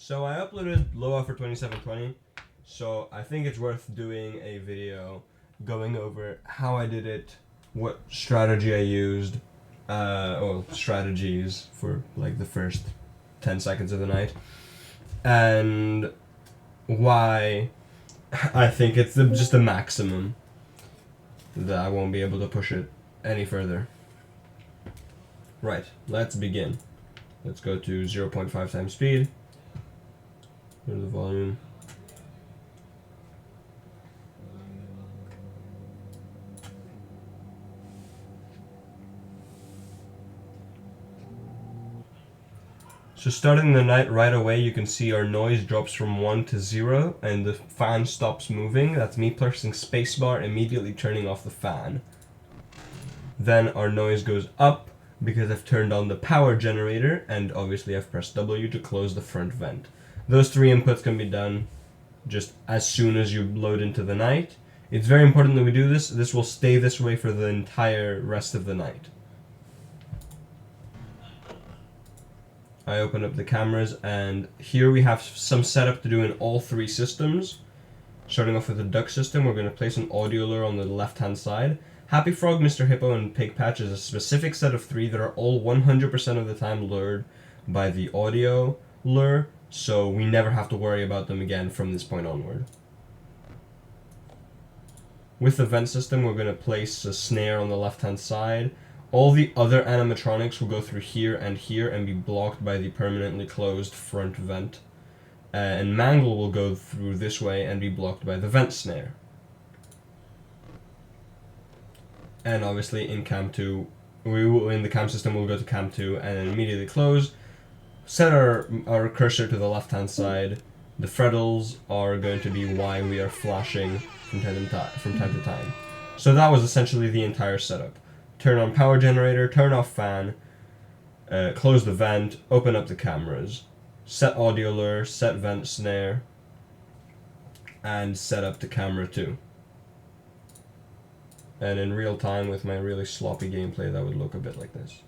So I uploaded Loa for 2720, so I think it's worth doing a video going over how I did it, what strategy I used, well, strategies for like the first 10 seconds of the night, and why I think it's just the maximum that I won't be able to push it any further. Right, let's begin. Let's go to 0.5 times speed. Go to the volume. So starting the night right away, you can see our noise drops from 1 to 0 and the fan stops moving. That's me pressing spacebar, immediately turning off the fan. Then our noise goes up because I've turned on the power generator, and obviously I've pressed W to close the front vent. Those three inputs can be done just as soon as you load into the night. It's very important that we do this. This will stay this way for the entire rest of the night. I open up the cameras, and here we have some setup to do in all three systems. Starting off with the duck system, we're going to place an audio lure on the left hand side. Happy Frog, Mr. Hippo, and Pig Patch is a specific set of three that are all 100% of the time lured by the audio lure, so we never have to worry about them again from this point onward. With the vent system, we're going to place a snare on the left hand side. All the other animatronics will go through here and be blocked by the permanently closed front vent. And Mangle will go through this way and be blocked by the vent snare. And obviously in cam 2, in the cam system we'll go to cam 2 and then immediately close. Set our cursor to the left hand side. The frettles are going to be why we are flashing from time to time. So that was essentially the entire setup. Turn on power generator, turn off fan, close the vent, open up the cameras, set audio lure, set vent snare, and set up the camera 2. And in real time with my really sloppy gameplay, that would look a bit like this.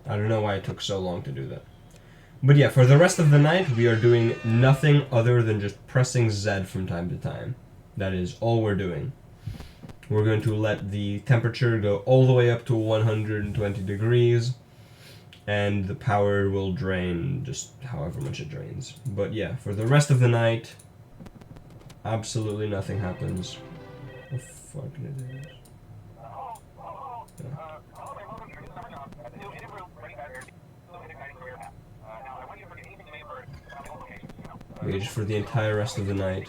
I don't know why it took so long to do that. But yeah, for the rest of the night, we are doing nothing other than just pressing Z from time to time. That is all we're doing. We're going to let the temperature go all the way up to 120 degrees, and the power will drain just however much it drains. But yeah, for the rest of the night, absolutely nothing happens. Oh fuck it is. Okay, just for the entire rest of the night.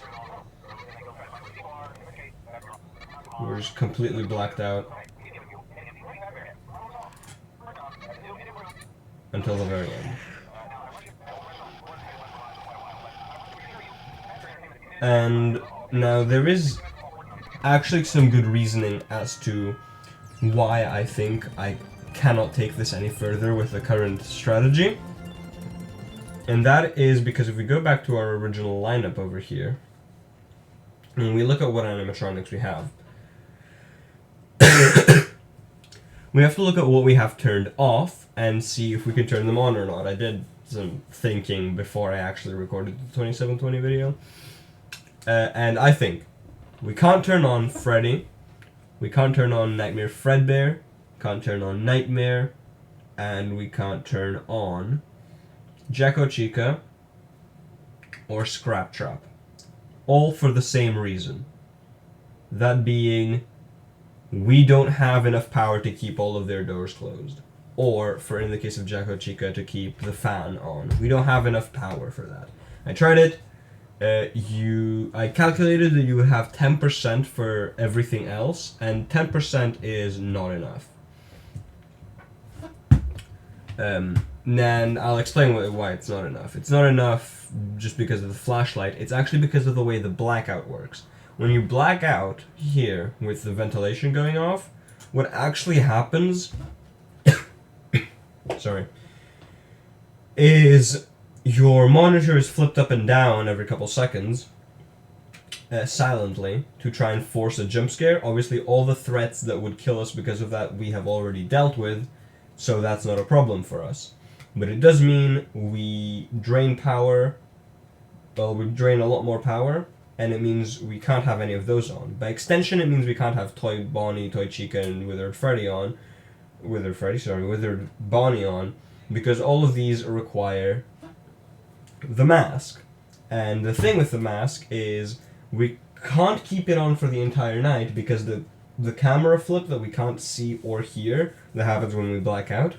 We're just completely blacked out until the very end. And now there is actually some good reasoning as to why I think I cannot take this any further with the current strategy. And that is because if we go back to our original lineup over here, and we look at what animatronics we have, we have to look at what we have turned off and see if we can turn them on or not. I did some thinking before I actually recorded the 2720 video. And I think we can't turn on Freddy, we can't turn on Nightmare Fredbear, can't turn on Nightmare, and we can't turn on Jacko Chica or Scrap Trap. All for the same reason. That being, we don't have enough power to keep all of their doors closed. Or, for in the case of Jacko Chica, to keep the fan on. We don't have enough power for that. I tried it. I calculated that you would have 10% for everything else, and 10% is not enough. And I'll explain why it's not enough. It's not enough just because of the flashlight. It's actually because of the way the blackout works. When you black out here with the ventilation going off, what actually happens is your monitor is flipped up and down every couple seconds silently to try and force a jump scare. Obviously all the threats that would kill us because of that we have already dealt with, so that's not a problem for us. But it does mean we drain power, well, we drain a lot more power, and it means we can't have any of those on. By extension, it means we can't have Toy Bonnie, Toy Chica, and Withered Bonnie on, because all of these require the mask. And the thing with the mask is we can't keep it on for the entire night because the camera flip that we can't see or hear, that happens when we black out,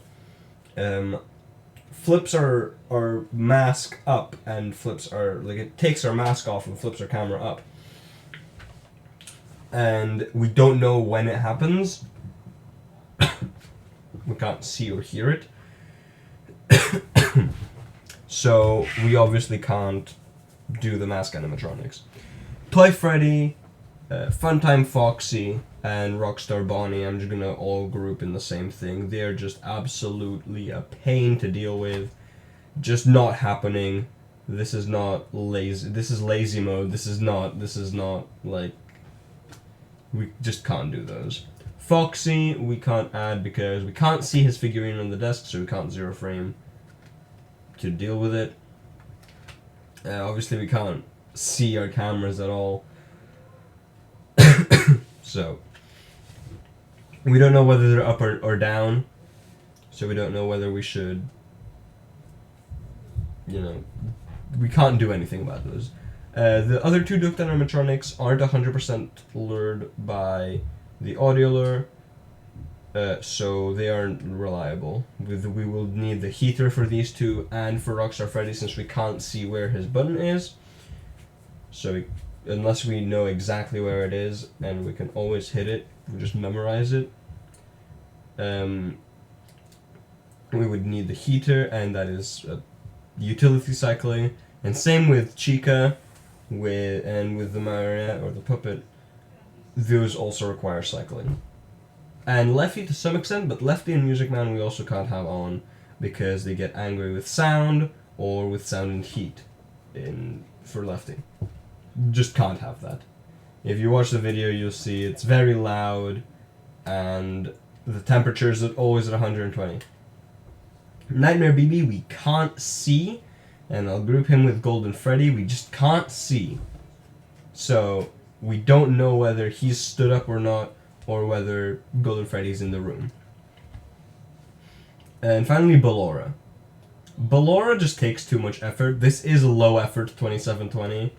flips our mask up, and flips our, like, it takes our mask off and flips our camera up. And we don't know when it happens. We can't see or hear it. So we obviously can't do the mask animatronics. Toy Freddy, Funtime Foxy, and Rockstar Bonnie, I'm just gonna all group in the same thing. They're just absolutely a pain to deal with. Just not happening. This is not lazy. This is lazy mode. This is not like, we just can't do those. Foxy, we can't add because we can't see his figurine on the desk, so we can't zero frame to deal with it. Obviously, we can't see our cameras at all. So, we don't know whether they're up or down, so we don't know whether we should, we can't do anything about those. The other two duct animatronics aren't 100% lured by the audio lure, so they aren't reliable. We will need the heater for these two and for Rockstar Freddy, since we can't see where his button is. So unless we know exactly where it is, and we can always hit it, we just memorize it, we would need the heater, and that is utility cycling. And same with Chica, with the marionette or the puppet, those also require cycling. And Lefty to some extent, but Lefty and Music Man we also can't have on because they get angry with sound or with sound and heat for Lefty. Just can't have that. If you watch the video, you'll see it's very loud and the temperature is always at 120. Nightmare BB we can't see, and I'll group him with Golden Freddy. We just can't see. So we don't know whether he's stood up or not, or whether Golden Freddy's in the room. And finally, Ballora. Ballora just takes too much effort. This is low effort 2720.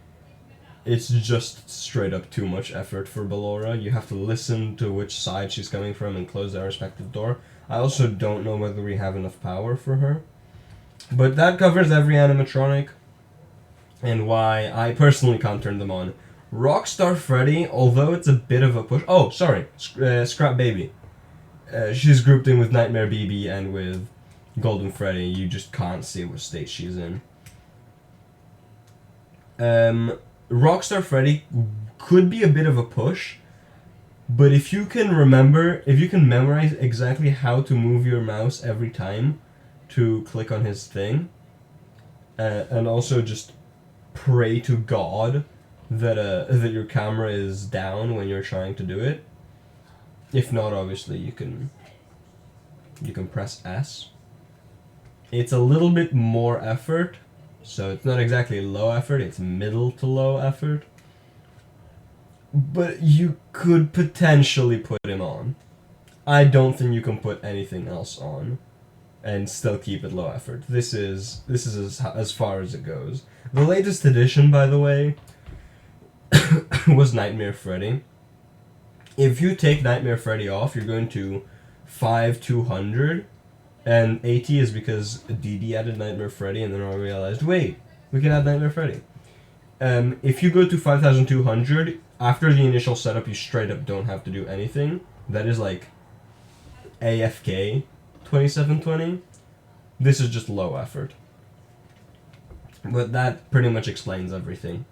It's just straight up too much effort for Ballora. You have to listen to which side she's coming from and close their respective door. I also don't know whether we have enough power for her. But that covers every animatronic and why I personally can't turn them on. Rockstar Freddy, although it's a bit of a push... Oh, sorry. Scrap Baby. She's grouped in with Nightmare BB and with Golden Freddy. You just can't see what state she's in. Rockstar Freddy could be a bit of a push, but if you can memorize exactly how to move your mouse every time to click on his thing, and also just pray to God that your camera is down when you're trying to do it. If not, obviously you can press S. It's a little bit more effort, so it's not exactly low effort, it's middle to low effort. But you could potentially put him on. I don't think you can put anything else on and still keep it low effort. This is as far as it goes. The latest edition, by the way, was Nightmare Freddy. If you take Nightmare Freddy off, you're going to 5200, and 80 is because DD added Nightmare Freddy, and then I realized, wait, we can add Nightmare Freddy. If you go to 5200, after the initial setup, you straight up don't have to do anything. That is like AFK 2720. This is just low effort. But that pretty much explains everything.